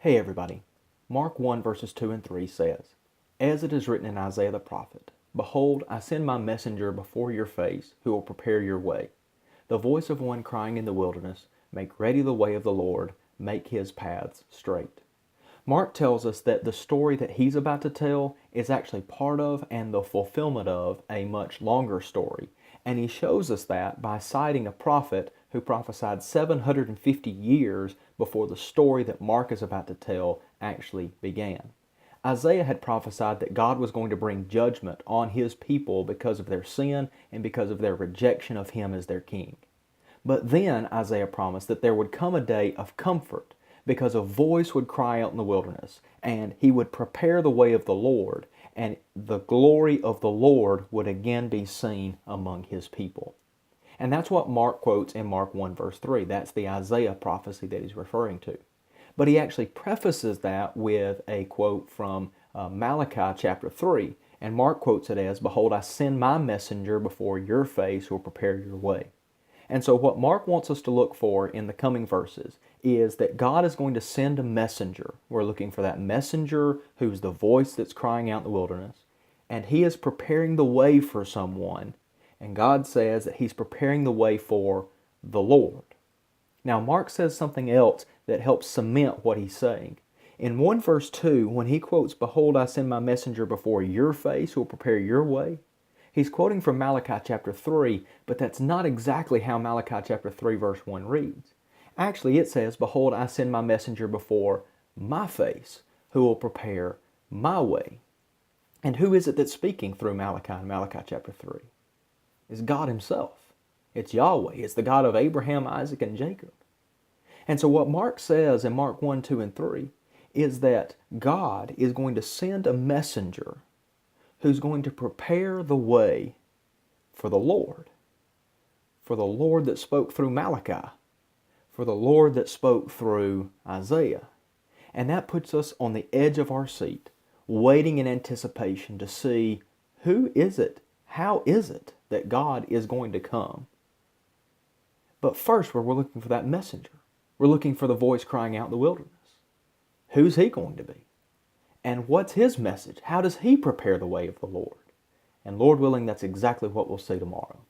Hey everybody, Mark 1 verses 2 and 3 says, "As it is written in Isaiah the prophet, Behold, I send my messenger before your face, who will prepare your way. The voice of one crying in the wilderness, Make ready the way of the Lord, make his paths straight." Mark tells us that the story that he's about to tell is actually part of and the fulfillment of a much longer story. And he shows us that by citing a prophet who prophesied 750 years before the story that Mark is about to tell actually began. Isaiah had prophesied that God was going to bring judgment on his people because of their sin and because of their rejection of him as their king. But then Isaiah promised that there would come a day of comfort because a voice would cry out in the wilderness and he would prepare the way of the Lord, and the glory of the Lord would again be seen among his people. And that's what Mark quotes in Mark 1 verse 3. That's the Isaiah prophecy that he's referring to. But he actually prefaces that with a quote from Malachi chapter 3. And Mark quotes it as, "Behold, I send my messenger before your face who will prepare your way." And so what Mark wants us to look for in the coming verses is that God is going to send a messenger. We're looking for that messenger who's the voice that's crying out in the wilderness. And he is preparing the way for someone. And God says that he's preparing the way for the Lord. Now Mark says something else that helps cement what he's saying. In 1 verse 2, when he quotes, "Behold, I send my messenger before your face who will prepare your way," he's quoting from Malachi chapter 3, but that's not exactly how Malachi chapter 3 verse 1 reads. Actually, it says, "Behold, I send my messenger before my face, who will prepare my way." And who is it that's speaking through Malachi in Malachi chapter 3? It's God himself. It's Yahweh. It's the God of Abraham, Isaac, and Jacob. And so what Mark says in Mark 1, 2, and 3 is that God is going to send a messenger who's going to prepare the way for the Lord that spoke through Malachi, for the Lord that spoke through Isaiah. And that puts us on the edge of our seat, waiting in anticipation to see who is it, how is it that God is going to come. But first, we're looking for that messenger. We're looking for the voice crying out in the wilderness. Who's he going to be? And what's his message? How does he prepare the way of the Lord? And Lord willing, that's exactly what we'll see tomorrow.